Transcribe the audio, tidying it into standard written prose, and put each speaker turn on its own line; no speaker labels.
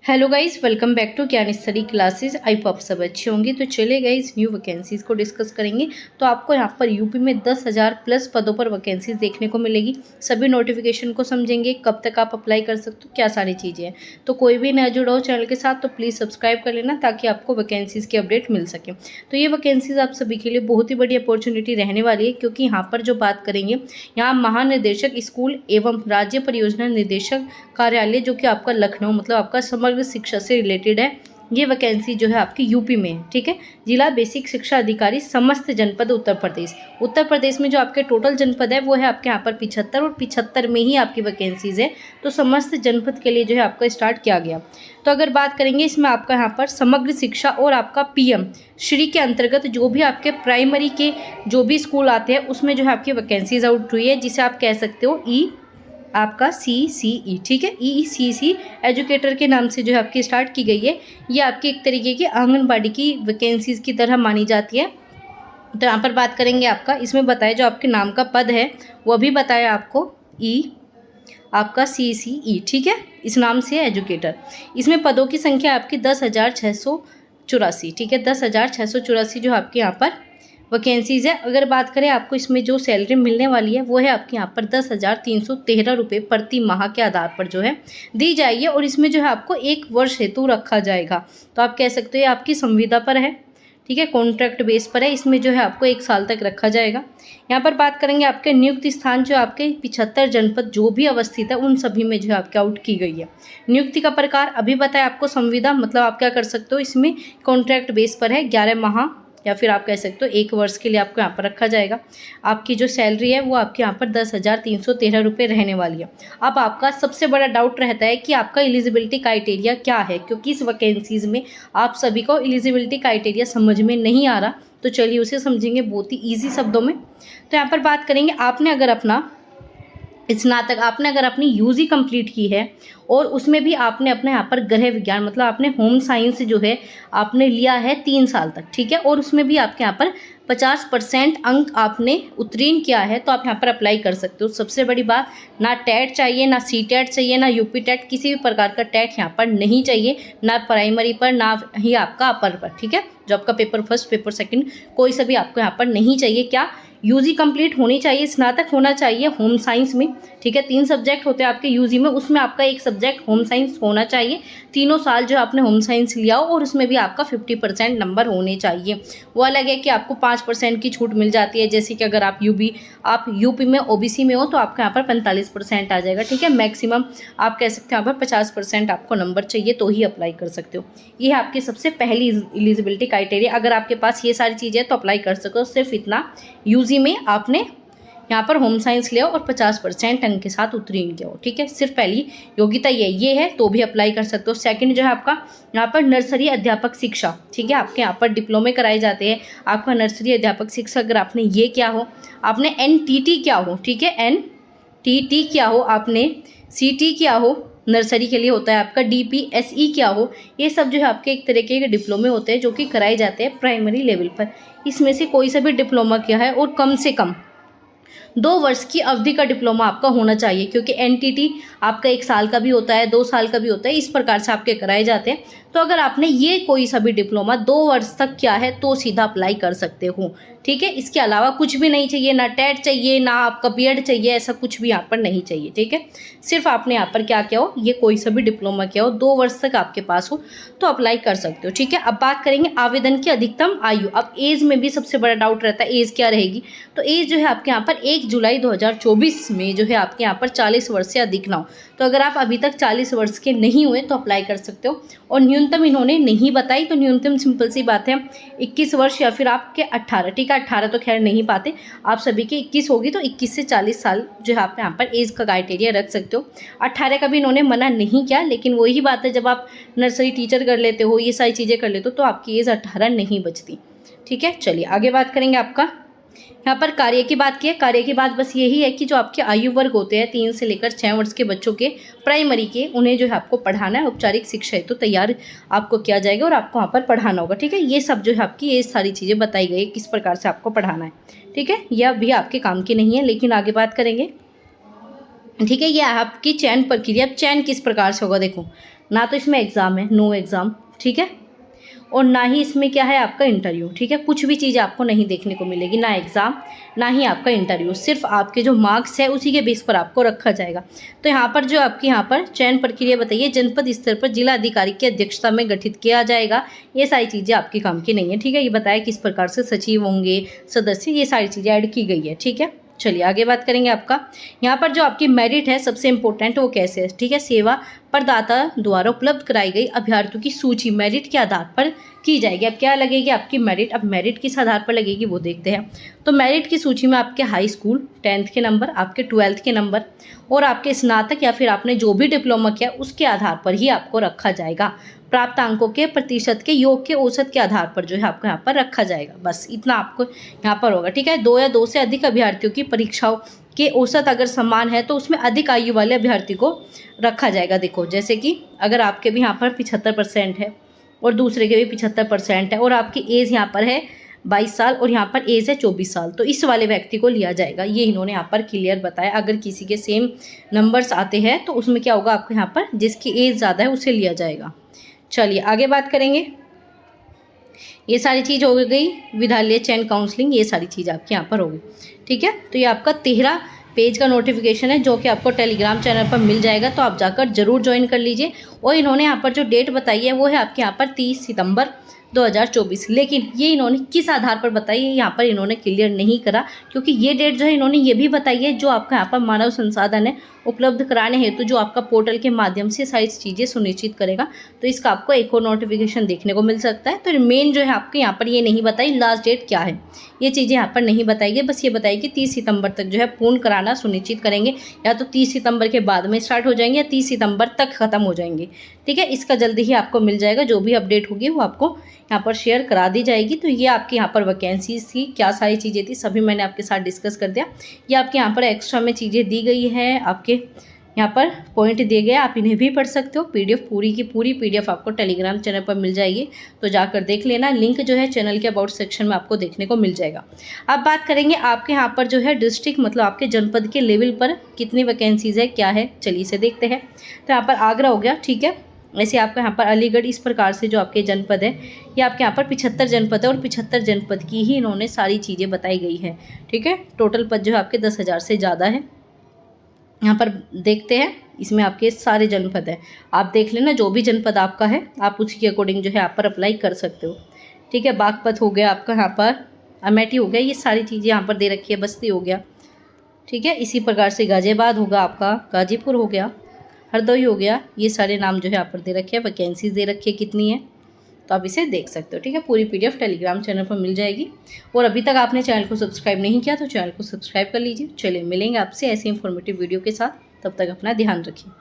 Hello guys, welcome back to Gyan study classes. I hope आप सब अच्छे होंगे। तो चले गाइस, न्यू वैकेंसीज़ को डिस्कस करेंगे। तो आपको यहाँ पर यूपी में 10,000 प्लस पदों पर वैकेंसीज देखने को मिलेगी। सभी नोटिफिकेशन को समझेंगे, कब तक आप अप्लाई कर सकते हो, क्या सारी चीज़ें हैं। तो कोई भी नया जुड़ा हो चैनल के साथ तो प्लीज़ सब्सक्राइब कर लेना ताकि आपको वैकेंसीज़ की अपडेट मिल सके। तो ये वैकेंसीज आप सभी के लिए बहुत ही बड़ी अपॉर्चुनिटी रहने वाली है, क्योंकि यहाँ पर जो बात करेंगे, यहाँ महानिदेशक स्कूल एवं राज्य परियोजना निदेशक कार्यालय, जो कि आपका लखनऊ मतलब आपका समग्र शिक्षा से रिलेटेड है। ये वैकेंसी जो है आपकी यूपी में है, ठीक है। जिला बेसिक शिक्षा अधिकारी समस्त जनपद उत्तर प्रदेश। उत्तर प्रदेश में जो आपके टोटल जनपद है वो है आपके यहाँ पर 75, और 75 में ही आपकी वैकेंसीज है। तो समस्त जनपद के लिए जो है आपका स्टार्ट किया गया। तो अगर बात करेंगे इसमें आपका यहाँ पर समग्र शिक्षा और आपका पीएम श्री के अंतर्गत जो भी आपके प्राइमरी के जो भी स्कूल आते हैं उसमें जो है आपकी वैकेंसीज आउट हुई है, जिसे आप कह सकते हो आपका CCE, ठीक है। ECC एजुकेटर के नाम से जो है आपकी स्टार्ट की गई है। ये आपकी एक तरीके की आंगनबाड़ी की वैकेंसीज की तरह मानी जाती है। तो यहाँ पर बात करेंगे आपका, इसमें बताया जो आपके नाम का पद है वो भी बताया आपको, आपका CCE, ठीक है, इस नाम से है एजुकेटर। इसमें पदों की संख्या आपकी 10,684, ठीक है, 10,684 जो आपके यहाँ पर वैकेंसीज़ है। अगर बात करें आपको इसमें जो सैलरी मिलने वाली है वो है आपके यहाँ पर 10,313 रुपये प्रति माह के आधार पर जो है दी जाएगी, और इसमें जो है आपको 1 वर्ष हेतु रखा जाएगा। तो आप कह सकते हो ये आपकी संविदा पर है, ठीक है, कॉन्ट्रैक्ट बेस पर है। इसमें जो है आपको 1 साल तक रखा जाएगा। यहाँ पर बात करेंगे आपके नियुक्त स्थान, जो आपके 75 जनपद जो भी अवस्थित है उन सभी में जो है आपके आउट की गई है। नियुक्ति का प्रकार अभी बताया आपको, संविदा मतलब आप क्या कर सकते हो, इसमें कॉन्ट्रैक्ट बेस पर है, 11 माह या फिर आप कह सकते हो 1 वर्ष के लिए आपको यहाँ पर रखा जाएगा। आपकी जो सैलरी है वो आपके यहाँ पर 10,313 रुपये रहने वाली है। अब आपका सबसे बड़ा डाउट रहता है कि आपका एलिजिबिलिटी क्राइटेरिया क्या है, क्योंकि इस वैकेंसीज़ में आप सभी को एलिजिबिलिटी क्राइटेरिया समझ में नहीं आ रहा। तो चलिए उसे समझेंगे बहुत ही ईजी शब्दों में। तो यहाँ पर बात करेंगे, आपने अगर अपनी यूजी कंप्लीट की है और उसमें भी आपने अपने यहाँ पर गृह विज्ञान मतलब आपने होम साइंस जो है आपने लिया है 3 साल तक, ठीक है, और उसमें भी आपके यहाँ पर 50% अंक आपने उत्तीर्ण किया है, तो आप यहाँ पर अप्लाई कर सकते हो। सबसे बड़ी बात, ना टेट चाहिए, ना CTET चाहिए, ना यूपी टेट, किसी भी प्रकार का टेट यहाँ पर नहीं चाहिए, ना प्राइमरी पर, ना ही आपका अपर पर, ठीक है। जो आपका पेपर फर्स्ट, पेपर सेकंड, कोई सा भी आपको यहाँ पर नहीं चाहिए। क्या यूजी कंप्लीट होनी चाहिए, स्नातक होना चाहिए होम साइंस में, ठीक है। 3 सब्जेक्ट होते हैं आपके यूजी में, उसमें आपका 1 सब्जेक्ट होम साइंस होना चाहिए। तीनों साल जो आपने होम साइंस लिया हो, और उसमें भी आपका 50% नंबर होने चाहिए। वो अलग है कि आपको 5% की छूट मिल जाती है, जैसे कि अगर आप यूपी में OBC में हो तो आपका यहाँ पर 45% आ जाएगा, ठीक है। मैक्सिमम आप कह सकते हैं यहाँ पर 50% आपको नंबर चाहिए तो ही अप्लाई कर सकते हो। ये है आपकी सबसे पहली एलिजिबिलिटी क्राइटेरिया। अगर आपके पास ये सारी चीज़ें तो अप्लाई कर सकते हो। सिर्फ इतना, यूजी में आपने यहाँ पर होम साइंस लिया और 50% अंक के साथ उत्तीर्ण किया हो, ठीक है। सिर्फ पहली योग्यता ये है तो भी अप्लाई कर सकते हो। सेकंड जो है आपका यहाँ पर नर्सरी अध्यापक शिक्षा, ठीक है, आपके यहाँ पर डिप्लोमे कराए जाते हैं। आपका नर्सरी अध्यापक शिक्षा अगर आपने ये क्या हो, आपने NTT क्या हो, ठीक है, NTT क्या हो, आपने CT क्या हो, नर्सरी के लिए होता है आपका DPSE क्या हो, ये सब जो है आपके एक तरीके के डिप्लोमे होते हैं जो कि कराए जाते हैं प्राइमरी लेवल पर। इसमें से कोई सा भी डिप्लोमा किया है और कम से कम 2 वर्ष की अवधि का डिप्लोमा आपका होना चाहिए, क्योंकि NTT आपका 1 साल का भी होता है, 2 साल का भी होता है, इस प्रकार से आपके कराए जाते हैं। तो अगर आपने ये कोई सा भी डिप्लोमा 2 वर्ष तक किया है तो सीधा अप्लाई कर सकते हो, ठीक है। इसके अलावा कुछ भी नहीं चाहिए, ना टेट चाहिए, ना आपका BEd चाहिए, ऐसा कुछ भी यहाँ पर नहीं चाहिए, ठीक है। सिर्फ आपने यहाँ पर क्या किया हो, ये कोई सा भी डिप्लोमा किया हो, 2 वर्ष तक आपके पास हो तो अप्लाई कर सकते हो, ठीक है। अब बात करेंगे आवेदन की अधिकतम आयु। अब एज में भी सबसे बड़ा डाउट रहता है, एज क्या रहेगी। तो एज जो है आपके यहाँ पर 1 जुलाई 2024 में जो है आपके यहाँ पर 40 वर्ष से अधिक ना हो। तो अगर आप अभी तक 40 वर्ष के नहीं हुए तो अप्लाई कर सकते हो। और न्यूनतम इन्होंने नहीं बताई, तो न्यूनतम सिंपल सी बात है 21 वर्ष या फिर आपके 18, ठीक है। 18 तो खैर नहीं पाते, आप सभी की 21 होगी, तो 21 से 40 साल जो है आप यहाँ पर एज का क्राइटेरिया रख सकते हो। 18 का भी इन्होंने मना नहीं किया, लेकिन वही बात है, जब आप नर्सरी टीचर कर लेते हो, ये सारी चीज़ें कर लेते हो, तो आपकी एज 18 नहीं बचती, ठीक है। चलिए आगे बात करेंगे। आपका यहाँ पर कार्य की बात की है। कार्य की बात बस यही है कि जो आपके आयु वर्ग होते हैं 3 से लेकर 6 वर्ष के बच्चों के, प्राइमरी के, उन्हें जो है आपको पढ़ाना है। औपचारिक शिक्षा है तो तैयार आपको किया जाएगा और आपको वहाँ पर पढ़ाना होगा, ठीक है। ये सब जो है आपकी ये सारी चीज़ें बताई गई है किस प्रकार से आपको पढ़ाना है, ठीक है। यह भी आपके काम की नहीं है, लेकिन आगे बात करेंगे, ठीक है। ये आपकी चयन प्रक्रिया, चयन किस प्रकार से होगा। देखो, ना तो इसमें एग्ज़ाम है, नो एग्ज़ाम, ठीक है, और ना ही इसमें क्या है आपका इंटरव्यू, ठीक है। कुछ भी चीज़ आपको नहीं देखने को मिलेगी, ना एग्ज़ाम ना ही आपका इंटरव्यू, सिर्फ आपके जो मार्क्स है उसी के बेस पर आपको रखा जाएगा। तो यहाँ पर जो आपकी यहाँ पर चयन प्रक्रिया बताइए, जनपद स्तर पर जिला अधिकारी की अध्यक्षता में गठित किया जाएगा। ये सारी चीज़ें आपके काम की नहीं है, ठीक है। ये बताया किस प्रकार से सचिव होंगे, सदस्य, ये सारी चीज़ें ऐड की गई है, ठीक है। चलिए आगे बात करेंगे। आपका यहाँ पर जो आपकी मेरिट है सबसे इंपॉर्टेंट वो कैसे है, ठीक है। सेवा प्रदाता द्वारा उपलब्ध कराई गई अभ्यर्थियों की सूची मेरिट के आधार पर की जाएगी। अब क्या लगेगी आपकी मेरिट, अब मेरिट किस आधार पर लगेगी वो देखते हैं। तो मेरिट की सूची में आपके हाई स्कूल 10th के नंबर, आपके 12th के नंबर और आपके स्नातक या फिर आपने जो भी डिप्लोमा किया उसके आधार पर ही आपको रखा जाएगा। प्राप्त अंकों के प्रतिशत के योग के औसत के आधार पर जो है आपको यहाँ पर रखा जाएगा। बस इतना आपको यहाँ पर होगा, ठीक है। 2 या 2 से अधिक अभ्यर्थियों की परीक्षाओं के औसत अगर समान है तो उसमें अधिक आयु वाले अभ्यर्थी को रखा जाएगा। देखो जैसे कि अगर आपके भी यहाँ पर 75% है और दूसरे के भी 75% है और आपकी एज यहाँ पर है 22 साल और यहाँ पर एज है 24 साल, तो इस वाले व्यक्ति को लिया जाएगा। ये इन्होंने यहाँ पर क्लियर बताया। अगर किसी के सेम नंबर्स आते हैं तो उसमें क्या होगा आपको यहाँ पर जिसकी एज ज़्यादा है उसे लिया जाएगा। चलिए आगे बात करेंगे। ये सारी चीज़ हो गई, विद्यालय चयन काउंसलिंग, ये सारी चीज़ आपके यहाँ पर होगी, ठीक है। तो ये आपका 13 पेज का नोटिफिकेशन है जो कि आपको टेलीग्राम चैनल पर मिल जाएगा, तो आप जाकर जरूर ज्वाइन कर लीजिए। और इन्होंने यहाँ पर जो डेट बताई है वो है आपके यहाँ पर 30 सितंबर 2024, लेकिन ये इन्होंने किस आधार पर बताई है यहाँ पर इन्होंने क्लियर नहीं करा, क्योंकि ये डेट जो है इन्होंने ये भी बताई है जो आपका यहाँ पर मानव संसाधन है उपलब्ध कराने हेतु जो आपका पोर्टल के माध्यम से सारी चीज़ें सुनिश्चित करेगा। तो इसका आपको एक और नोटिफिकेशन देखने को मिल सकता है। तो मेन जो है आपके यहाँ पर ये नहीं बताई लास्ट डेट क्या है, ये चीज़ें यहाँ पर नहीं बताई गई। बस ये बताई कि 30 सितंबर तक जो है पूर्ण कराना सुनिश्चित करेंगे, या तो 30 सितंबर के बाद में स्टार्ट हो जाएंगे या 30 सितंबर तक ख़त्म हो जाएंगे, ठीक है। इसका जल्दी ही आपको मिल जाएगा, जो भी अपडेट होगी वो आपको यहाँ पर शेयर करा दी जाएगी। तो ये आपके यहाँ पर वैकेंसीज थी, क्या सारी चीज़ें थी सभी मैंने आपके साथ डिस्कस कर दिया। ये आपके यहाँ पर एक्स्ट्रा में चीज़ें दी गई है, आपके यहाँ पर पॉइंट दिए गए, आप इन्हें भी पढ़ सकते हो। पीडीएफ पूरी की पूरी पीडीएफ आपको टेलीग्राम चैनल पर मिल जाएगी, तो जाकर देख लेना। लिंक जो है चैनल के अबाउट सेक्शन में आपको देखने को मिल जाएगा। अब बात करेंगे आपके यहाँ पर जो है डिस्ट्रिक्ट मतलब आपके जनपद के लेवल पर कितनी वैकेंसीज है क्या है, चलिए इसे देखते हैं। तो यहाँ पर आगरा हो गया, ठीक है। ऐसे आपका यहाँ पर अलीगढ़, इस प्रकार से जो आपके जनपद है ये आपके यहाँ पर 75 जनपद है और 75 जनपद की ही इन्होंने सारी चीज़ें बताई गई है, ठीक है। टोटल पद जो है आपके 10,000 से ज़्यादा है। यहाँ पर देखते हैं, इसमें आपके सारे जनपद हैं, आप देख लेना जो भी जनपद आपका है आप उसी के अकॉर्डिंग जो है आप पर अप्लाई कर सकते हो, ठीक है। बागपत हो गया आपका, यहाँ पर अमेठी हो गया, ये सारी चीज़ें यहाँ पर दे रखी है। बस्ती हो गया, ठीक है। इसी प्रकार से गाजियाबाद होगा आपका, गाजीपुर हो गया, हरदोई हो गया, ये सारे नाम जो है यहाँ पर दे रखे हैं। वैकेंसीज दे रखी है कितनी है, तो आप इसे देख सकते हो, ठीक है। पूरी पीडीएफ टेलीग्राम चैनल पर मिल जाएगी। और अभी तक आपने चैनल को सब्सक्राइब नहीं किया तो चैनल को सब्सक्राइब कर लीजिए। चलिए मिलेंगे आपसे ऐसे इंफॉर्मेटिव वीडियो के साथ, तब तक अपना ध्यान रखिए।